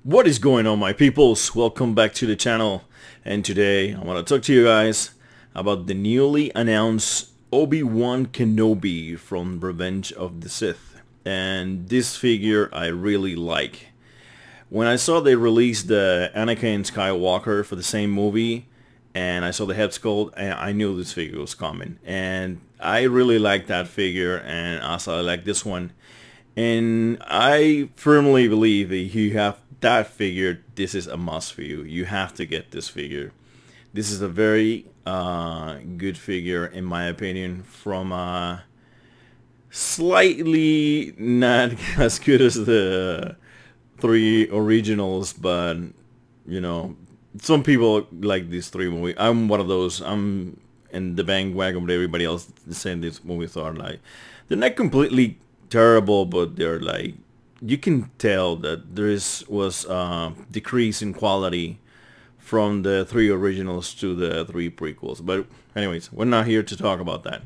What is going on, my peoples? Welcome back to the channel, and today I want to talk to you guys about the newly announced Obi-Wan Kenobi from Revenge of the Sith. And this figure I really like. When I saw they released the Anakin Skywalker for the same movie, and I saw the head sculpt, and I knew this figure was coming. And I really like that figure, and also I like this one. And I firmly believe that you have that figure, this is a must for you. You have to get this figure. This is a very good figure in my opinion, from slightly not as good as the three originals, but you know, some people like these three movies. I'm one of those. I'm in the bandwagon with everybody else saying these movies are like, they're not completely terrible, but they're like, you can tell that there was decrease in quality from the three originals to the three prequels. But anyways, we're not here to talk about that.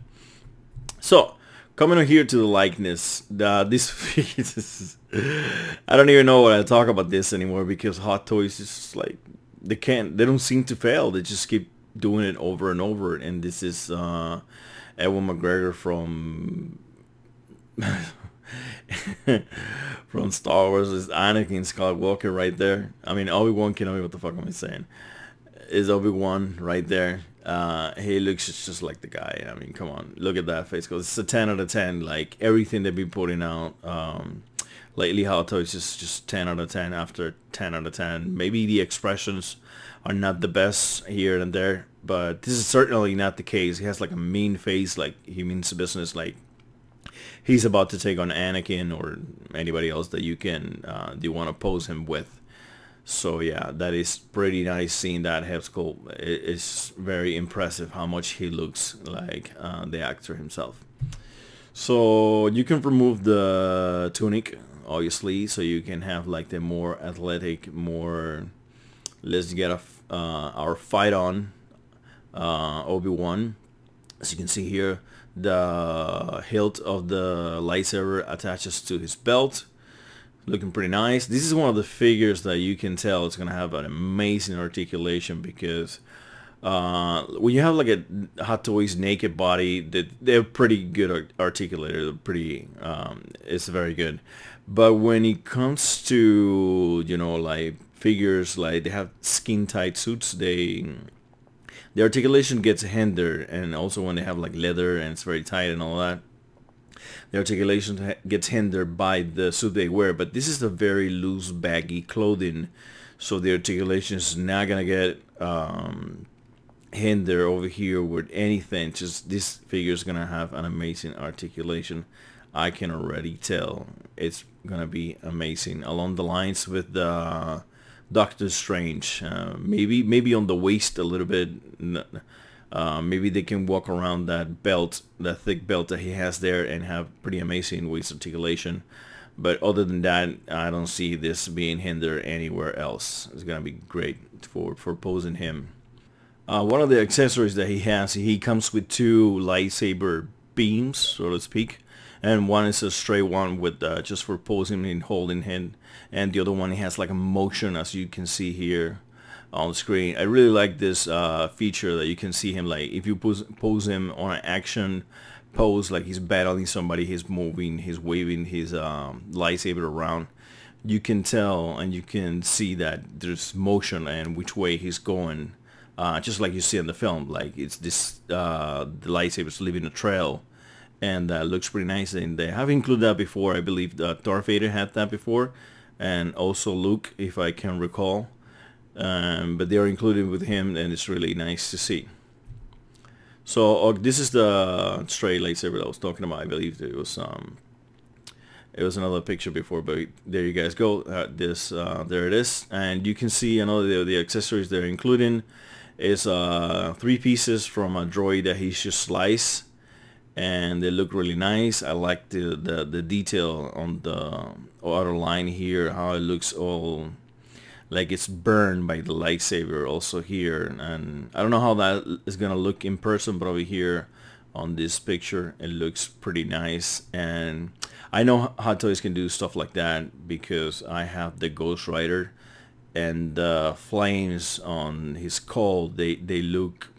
So coming here to the likeness, this I don't even know what I talk about this anymore, because Hot Toys is just like, they don't seem to fail. They just keep doing it over and over. And this is Ewan McGregor from from Star Wars. Is Anakin Skywalker right there. I mean, Obi-Wan Kenobi, what the fuck am I saying? Is Obi-Wan right there. He looks just like the guy. I mean, come on, look at that face. Because it's a 10 out of 10. Like everything they've been putting out lately, Hot Toys is just 10 out of 10 after 10 out of 10. Maybe the expressions are not the best here and there, but this is certainly not the case. He has like a mean face, like he means business, like he's about to take on Anakin or anybody else that you want to pose him with. So yeah, that is pretty nice seeing that head sculpt. It's very impressive how much he looks like the actor himself. So you can remove the tunic, obviously, so you can have like the more athletic, more let's get our fight on Obi-Wan. As you can see here, the hilt of the lightsaber attaches to his belt, looking pretty nice. This is one of the figures that you can tell it's gonna have an amazing articulation, because when you have like a Hot Toys naked body, they're pretty good articulated. They're pretty it's very good. But when it comes to, you know, like figures, like they have skin tight suits, the articulation gets hindered. And also when they have like leather and it's very tight and all that, the articulation gets hindered by the suit they wear. But this is a very loose, baggy clothing, so the articulation is not gonna get hindered over here with anything. Just this figure is gonna have an amazing articulation. I can already tell it's gonna be amazing, along the lines with the Doctor Strange. Maybe on the waist a little bit. Maybe they can walk around that belt, that thick belt that he has there, and have pretty amazing waist articulation. But other than that, I don't see this being hindered anywhere else. It's gonna be great for posing him. One of the accessories that he has, he comes with two lightsaber beams, so to speak. And one is a straight one with just for posing and holding him, and the other one he has like a motion, as you can see here on the screen. I really like this feature that you can see him, like if you pose him on an action pose, like he's battling somebody, he's moving, he's waving his lightsaber around. You can tell and you can see that there's motion and which way he's going, just like you see in the film. Like it's this the lightsaber's leaving a trail. And that looks pretty nice, and they have included that before. I believe Darth Vader had that before, and also Luke, if I can recall. But they are included with him, and it's really nice to see. So this is the straight lightsaber that I was talking about. I believe it was another picture before, but there you guys go. There it is, and you can see another the accessories they're including is 3 pieces from a droid that he's just sliced. And they look really nice. I like the detail on the outer line here, how it looks all like it's burned by the lightsaber also here. And I don't know how that is gonna look in person, but over here on this picture it looks pretty nice. And I know Hot Toys can do stuff like that because I have the Ghost Rider, and the flames on his skull, they look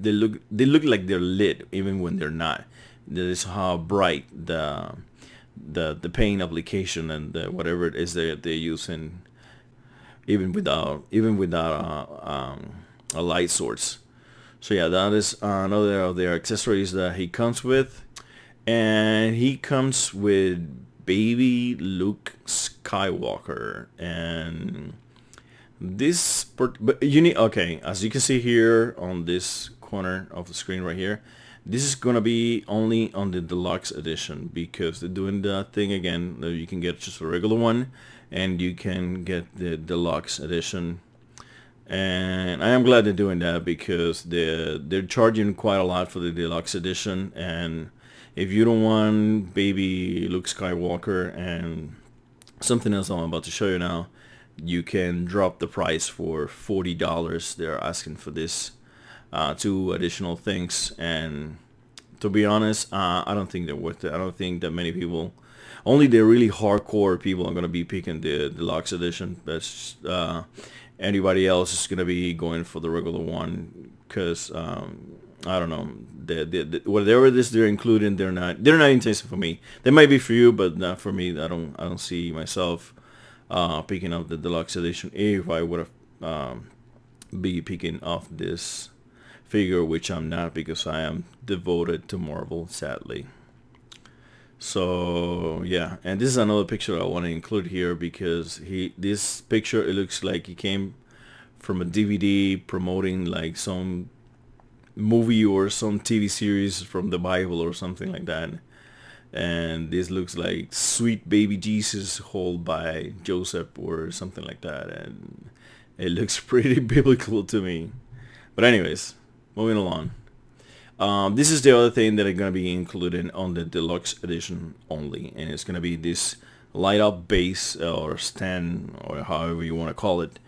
like they're lit even when they're not. That is how bright the paint application and whatever it is that they're using, even without a light source. So yeah, that is another of their accessories that he comes with, and he comes with baby Luke Skywalker. And but you need, okay, as you can see here on this corner of the screen right here, this is gonna be only on the deluxe edition, because they're doing that thing again. You can get just a regular one, and you can get the deluxe edition. And I am glad they're doing that, because they're charging quite a lot for the deluxe edition. And if you don't want baby Luke Skywalker and something else I'm about to show you now, you can drop the price for $40. They're asking for this two additional things, and to be honest, I don't think they're worth it. I don't think that many people, only the really hardcore people, are gonna be picking the deluxe edition. That's anybody else is gonna be going for the regular one, because I don't know, whatever this they're including, they're not interesting for me. They might be for you, but not for me. I don't see myself picking up the deluxe edition if I would have be picking off this figure, which I'm not, because I am devoted to Marvel, sadly. So yeah, and this is another picture I want to include here, because this picture, it looks like he came from a DVD promoting like some movie or some TV series from the Bible or something like that. And this looks like sweet baby Jesus held by Joseph or something like that, and it looks pretty biblical to me. But anyways, moving along. This is the other thing that are going to be included on the deluxe edition only, and it's going to be this light up base or stand, or however you want to call it,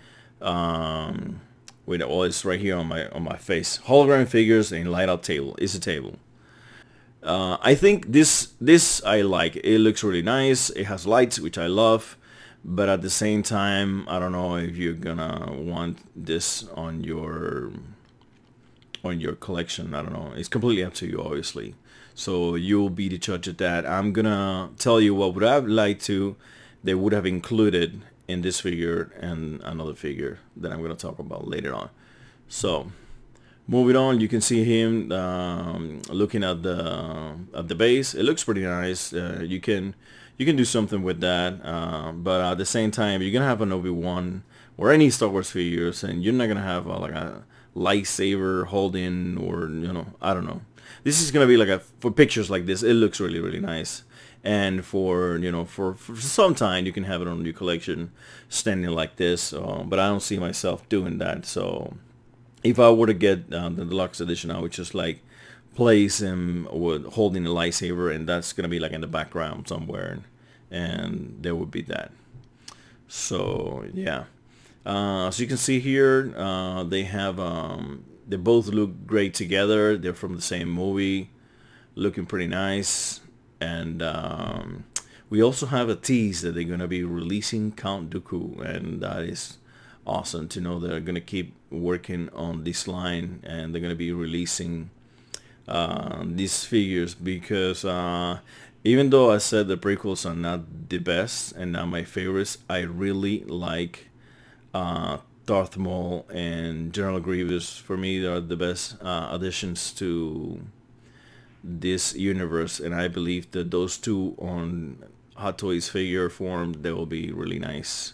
with all this right here on my face. Hologram figures and light up table. It's a table. I think this I like. It looks really nice. It has lights, which I love, but at the same time, I don't know if you're gonna want this on your collection. I don't know. It's completely up to you, obviously. So you'll be the judge of that. I'm gonna tell you what would I like to they would have included in this figure and another figure that I'm gonna talk about later on. So moving on, you can see him looking at the base. It looks pretty nice. You can do something with that, but at the same time, you're gonna have an Obi-Wan or any Star Wars figures, and you're not gonna have like a lightsaber holding, or I don't know. This is gonna be like for pictures like this. It looks really, really nice, and for for some time you can have it on your collection standing like this. But I don't see myself doing that. So if I were to get the deluxe edition, I would just like place him with holding a lightsaber, and that's gonna be like in the background somewhere, and there would be that. So yeah. So you can see here, they both look great together. They're from the same movie, looking pretty nice. And we also have a tease that they're gonna be releasing Count Dooku, and that is awesome to know they're gonna keep working on this line, and they're gonna be releasing these figures, because even though I said the prequels are not the best and not my favorites, I really like Darth Maul and General Grievous. For me, they are the best additions to this universe, and I believe that those two on Hot Toys figure form, they will be really nice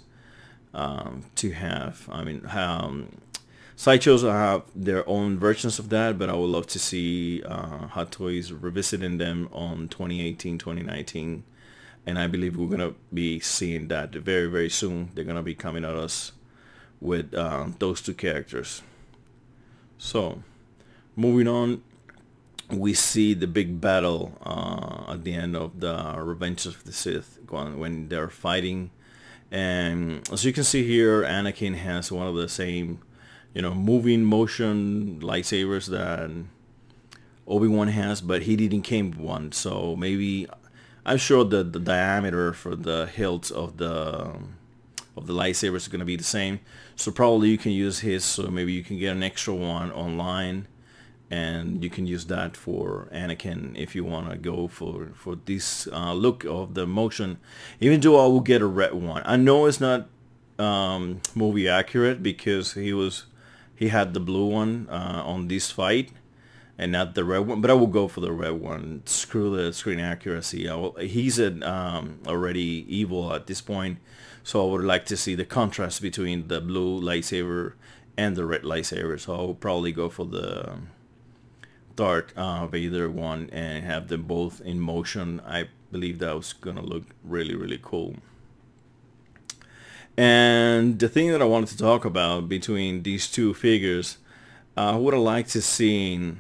to have. I mean, Sideshows have their own versions of that, but I would love to see Hot Toys revisiting them on 2018, 2019, and I believe we're gonna be seeing that very, very soon. They're gonna be coming at us with those two characters. So moving on, we see the big battle at the end of the Revenge of the Sith, when they're fighting. And as you can see here, Anakin has one of the same moving motion lightsabers that Obi-Wan has, but he didn't came with one. So maybe I'm sure the diameter for the hilt of the lightsaber is going to be the same. So probably you can use his. So maybe you can get an extra one online, and you can use that for Anakin if you want to go for this look of the motion. Even though I will get a red one. I know it's not movie accurate because he had the blue one on this fight and not the red one, but I will go for the red one. Screw the screen accuracy. He's already evil at this point, so I would like to see the contrast between the blue lightsaber and the red lightsaber. So I will probably go for the Darth Vader one and have them both in motion. I believe that was gonna look really, really cool. And the thing that I wanted to talk about between these two figures, I would have liked to see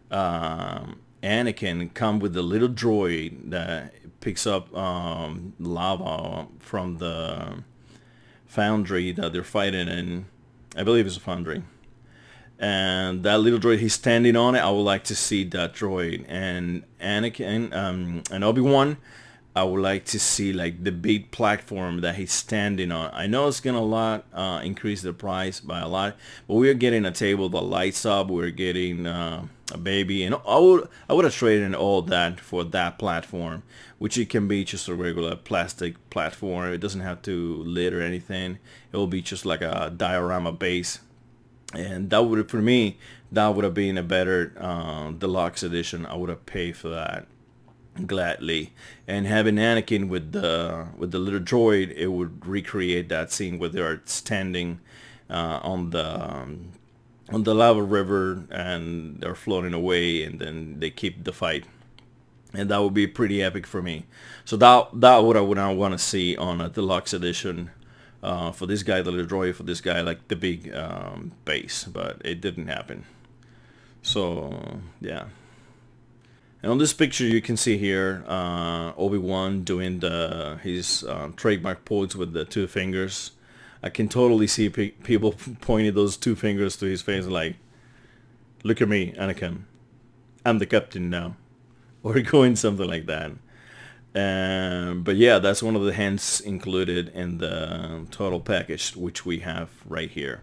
Anakin come with the little droid that picks up lava from the foundry that they're fighting in. I believe it's a foundry. And that little droid, he's standing on it. I would like to see that droid. And Anakin and Obi-Wan, I would like to see like the big platform that he's standing on. I know it's gonna increase the price by a lot, but we're getting a table that lights up. We're getting a baby, and I would have traded in all that for that platform, which it can be just a regular plastic platform. It doesn't have to lit or anything. It will be just like a diorama base, and that would, for me, that would have been a better deluxe edition. I would have paid for that gladly. And having Anakin with the little droid, it would recreate that scene where they are standing on the lava river and they're floating away, and then they keep the fight, and that would be pretty epic for me. So that what I would want to see on a deluxe edition for this guy, the little droid, for this guy, like the big base, but it didn't happen. So yeah. And on this picture you can see here Obi-Wan doing his trademark pose with the two fingers. I can totally see people pointing those two fingers to his face like, look at me, Anakin, I'm the captain now, or going something like that. But yeah, that's one of the hints included in the total package, which we have right here.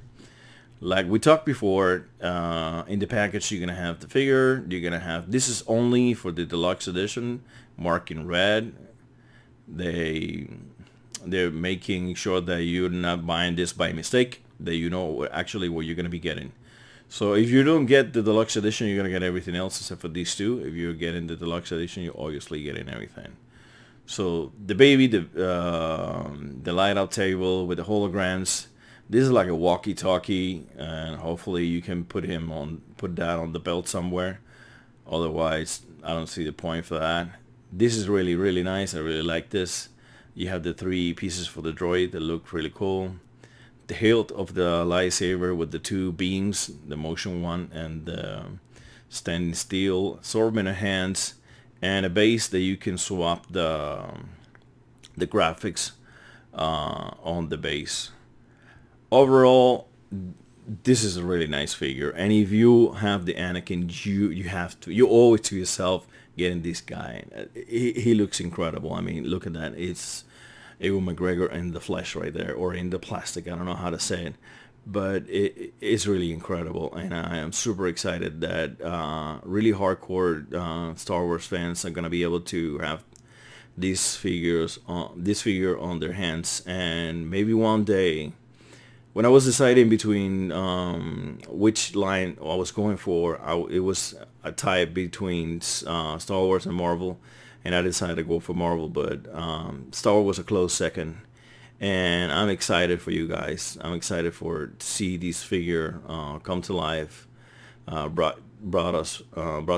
Like we talked before, in the package you're gonna have the figure, you're gonna have, this is only for the deluxe edition, marked in red. They're making sure that you're not buying this by mistake, that you know actually what you're gonna be getting. So if you don't get the deluxe edition, you're gonna get everything else except for these two. If you're getting the deluxe edition, you're obviously getting everything. So the baby, the light out table with the holograms. This is like a walkie-talkie, and hopefully you can put that on the belt somewhere. Otherwise, I don't see the point for that. This is really, really nice. I really like this. You have the 3 pieces for the droid that look really cool. The hilt of the lightsaber with the 2 beams, the motion one and the standing steel, sword in the hands, and a base that you can swap the graphics on the base. Overall, this is a really nice figure, and if you have the Anakin, you owe it to yourself getting this guy. He looks incredible. I mean, look at that. It's Ewan McGregor in the flesh right there, or in the plastic. I don't know how to say it, but it's really incredible, and I am super excited that really hardcore Star Wars fans are gonna be able to have this figure on their hands, and maybe one day. When I was deciding between which line I was going for, it was a tie between Star Wars and Marvel, and I decided to go for Marvel, but Star Wars was a close second, and I'm excited for you guys. I'm excited to see this figure come to life, brought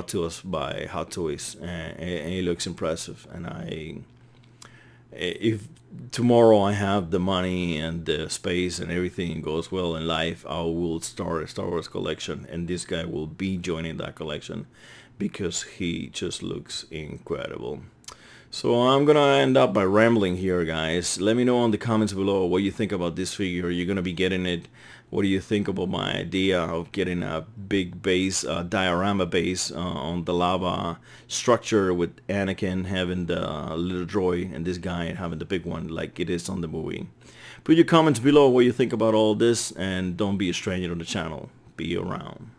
to us by Hot Toys, and it looks impressive. And if tomorrow I have the money and the space and everything goes well in life, I will start a Star Wars collection, and this guy will be joining that collection because he just looks incredible. So I'm gonna end up by rambling here, guys. Let me know in the comments below what you think about this figure. You're gonna be getting it. What do you think about my idea of getting a big base, diorama base on the lava structure, with Anakin having the little droid and this guy having the big one like it is on the movie? Put your comments below what you think about all this, and don't be a stranger to the channel. Be around.